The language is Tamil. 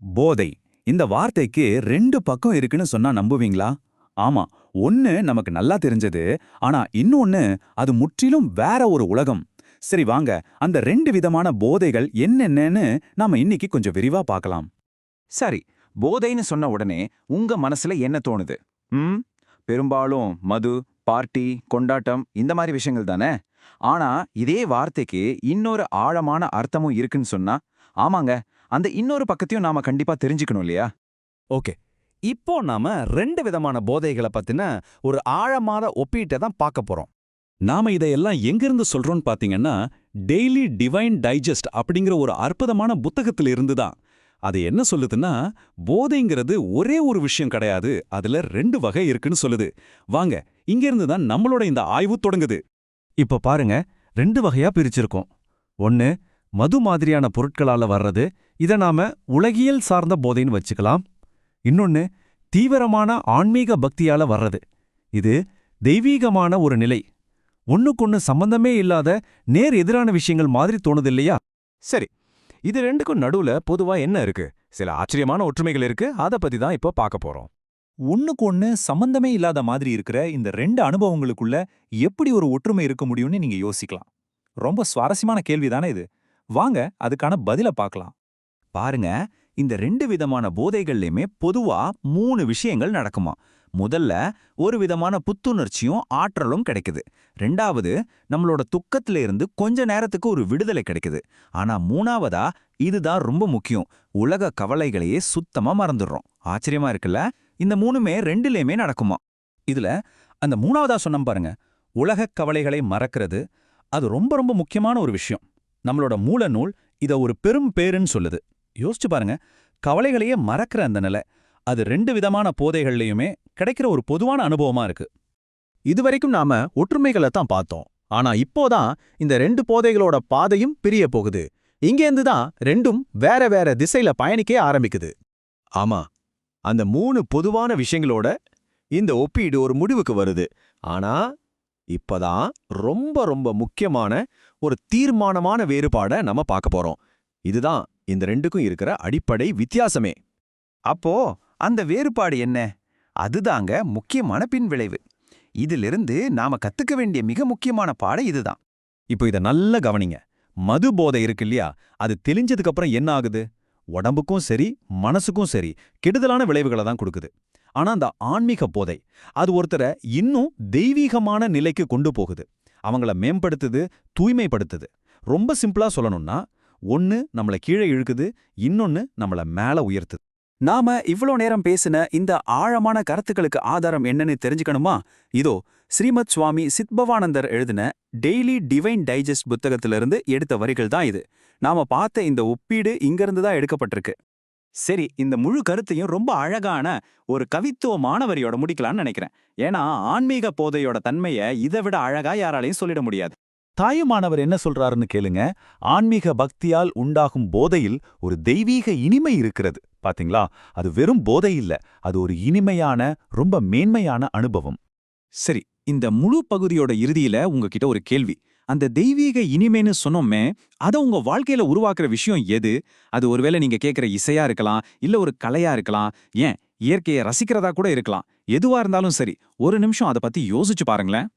போதை. இந்த வார்த்தைக்கு ரெண்டு பக்கம் இருக்குன்னு சொன்னா நம்புவீங்களா? ஆமா, ஒன்னு நமக்கு நல்லா தெரிஞ்சது, ஆனா இன்னொன்னு அது முற்றிலும் வேற ஒரு உலகம். சரி வாங்க, அந்த ரெண்டு விதமான போதைகள் என்னென்னன்னு நாம இன்னைக்கு கொஞ்சம் விரிவா பார்க்கலாம். சரி, போதைன்னு சொன்ன உடனே உங்க மனசுல என்ன தோணுது? ம் பெரும்பாலும் மது, பார்ட்டி, கொண்டாட்டம் இந்த மாதிரி விஷயங்கள் தானே? ஆனா இதே வார்த்தைக்கு இன்னொரு ஆழமான அர்த்தமும் இருக்குன்னு சொன்னா, ஆமாங்க, அந்த இன்னொரு பக்கத்தையும் நாம கண்டிப்பா தெரிஞ்சுக்கணும் இல்லையா? ஓகே. இப்போ நாம ரெண்டு விதமான போதைகளை பத்தின ஒரு ஆழமான ஒப்பீட்டை தான் பார்க்க போறோம். நாம இதையெல்லாம் எங்கிருந்து சொல்றோம்னு பாத்தீங்கன்னா, டெய்லி டிவைன் டைஜஸ்ட் அப்படிங்கிற ஒரு அற்புதமான புத்தகத்துல இருந்துதான். அது என்ன சொல்லுதுன்னா, போதைங்கிறது ஒரே ஒரு விஷயம் கிடையாது, அதுல ரெண்டு வகை இருக்குன்னு சொல்லுது. வாங்க, இங்கிருந்து தான் நம்மளோட இந்த ஆய்வு தொடங்குது. இப்ப பாருங்க, ரெண்டு வகையா பிரிச்சிருக்கோம். ஒன்னு மது மாதிரியான பொருட்களால வர்றது, இத நாம உலகியல் சார்ந்த போதைன்னு வச்சுக்கலாம். இன்னொன்னு தீவிரமான ஆன்மீக பக்தியால வர்றது. இது தெய்வீகமான ஒரு நிலை. ஒண்ணுக்கொன்னு சம்பந்தமே இல்லாத நேர் எதிரான விஷயங்கள் மாதிரி தோணுது இல்லையா? சரி, இது ரெண்டுக்கும் நடுவுல பொதுவா என்ன இருக்கு? சில ஆச்சரியமான ஒற்றுமைகள் இருக்கு, அத பத்தி தான் இப்போ பார்க்க போறோம். ஒண்ணுக்கு ஒண்ணு சம்பந்தமே இல்லாத மாதிரி இருக்கிற இந்த ரெண்டு அனுபவங்களுக்குள்ள எப்படி ஒரு ஒற்றுமை இருக்க முடியும்னு நீங்க யோசிக்கலாம். ரொம்ப சுவாரஸ்யமான கேள்விதானே இது. வாங்க அதுக்கான பதில பார்க்கலாம். பாருங்க, இந்த ரெண்டு விதமான போதைகள்லயுமே பொதுவா 3 விஷயங்கள் நடக்குமா. முதல்ல ஒரு விதமான புத்துணர்ச்சியும் ஆற்றலும் கிடைக்குது. ரெண்டாவது, நம்மளோட துக்கத்துல இருந்து கொஞ்ச நேரத்துக்கு ஒரு விடுதலை கிடைக்குது. ஆனா மூணாவதா, இதுதான் ரொம்ப முக்கியம், உலக கவலைகளையே சுத்தமா மறந்துடுறோம். ஆச்சரியமா இருக்குல்ல? இந்த மூணுமே ரெண்டுலயுமே நடக்குமா. இதுல அந்த மூணாவதா சொன்னம் பாருங்க, உலக கவலைகளை மறக்கிறது, அது ரொம்ப ரொம்ப முக்கியமான ஒரு விஷயம். நம்மளோட மூல நூல் இத ஒரு பெரும் பேருன்னு சொல்லுது. யோசிச்சு பாருங்க, கவலைகளையே மறக்கிற அந்த நிலை, அது ரெண்டு விதமான போதைகள்லயுமே கிடைக்கிற ஒரு பொதுவான அனுபவமா இருக்கு. இதுவரைக்கும் நாம ஒற்றுமைகளை தான் பார்த்தோம். ஆனா இப்போதான் இந்த ரெண்டு போதைகளோட பாதையும் பிரிய போகுது. இங்கேருந்து தான் ரெண்டும் வேற வேற திசையில பயணிக்க ஆரம்பிக்குது. ஆமா, அந்த 3 பொதுவான விஷயங்களோட இந்த ஒப்பீடு ஒரு முடிவுக்கு வருது. ஆனா இப்பதான் ரொம்ப ரொம்ப முக்கியமான ஒரு தீர்மானமான வேறுபாட நம்ம பார்க்க போறோம். இதுதான் இந்த ரெண்டுக்கும் இருக்கிற அடிப்படை வித்தியாசமே. அப்போ அந்த வேறுபாடு என்ன? அதுதாங்க முக்கியமான பின்விளைவு. இதிலிருந்து நாம கத்துக்க வேண்டிய மிக முக்கியமான பாடம் இதுதான். இப்போ இத நல்லா கவனிங்க. மது போதை இருக்கு இல்லையா, அது தெளிஞ்சதுக்கு அப்புறம் என்ன ஆகுது? உடம்புக்கும் சரி மனசுக்கும் சரி கெடுதலான விளைவுகளை தான் கொடுக்குது. ஆனா அந்த ஆன்மீக போதை, அது ஒருத்தரை இன்னும் தெய்வீகமான நிலைக்கு கொண்டு போகுது. அவங்கள மேம்படுத்துது, தூய்மைப்படுத்துது. ரொம்ப சிம்பிளா சொல்லணும்னா, ஒன்னு நம்மள கீழே இழுக்குது, இன்னொன்னு நம்மள மேல உயர்த்துது. நாம இவ்ளோ நேரம் பேசின இந்த ஆழமான கருத்துக்களுக்கு ஆதாரம் என்னன்னு தெரிஞ்சுக்கணுமா? இதோ ஸ்ரீமத் சுவாமி சித்பவானந்தர் எழுதின டெய்லி டிவைன் டைஜஸ்ட் புத்தகத்திலிருந்து எடுத்த வரிகள் தான் இது. நாம பார்த்த இந்த ஒப்பீடு இங்கிருந்து தான் எடுக்கப்பட்டிருக்கு. சரி, இந்த முழு கருத்தையும் ரொம்ப அழகான ஒரு கவித்துவமான வரியோட முடிக்கலாம்னு நினைக்கிறேன். ஏன்னா ஆன்மீக போதையோட தன்மையை இதை விட அழகா யாராலையும் சொல்லிட முடியாது. தாயுமானவர் என்ன சொல்றாருன்னு கேளுங்க. ஆன்மீக பக்தியால் உண்டாகும் போதையில் ஒரு தெய்வீக இனிமை இருக்கிறது. பாத்தீங்களா? அது வெறும் போதை இல்ல, அது ஒரு இனிமையான, ரொம்ப மேன்மையான அனுபவம். சரி, இந்த முழு பகுதியோட இறுதியில உங்ககிட்ட ஒரு கேள்வி. அந்த தெய்வீக இனிமைன்னு சொன்னோமே, அதை உங்க வாழ்க்கையில உருவாக்குற விஷயம் எது? அது ஒருவேளை நீங்க கேட்கிற இசையா இருக்கலாம், இல்ல ஒரு கலையா இருக்கலாம், ஏன் இயற்கையை ரசிக்கிறதா கூட இருக்கலாம். எதுவா இருந்தாலும் சரி, ஒரு நிமிஷம் அதை பத்தி யோசிச்சு பாருங்களேன்.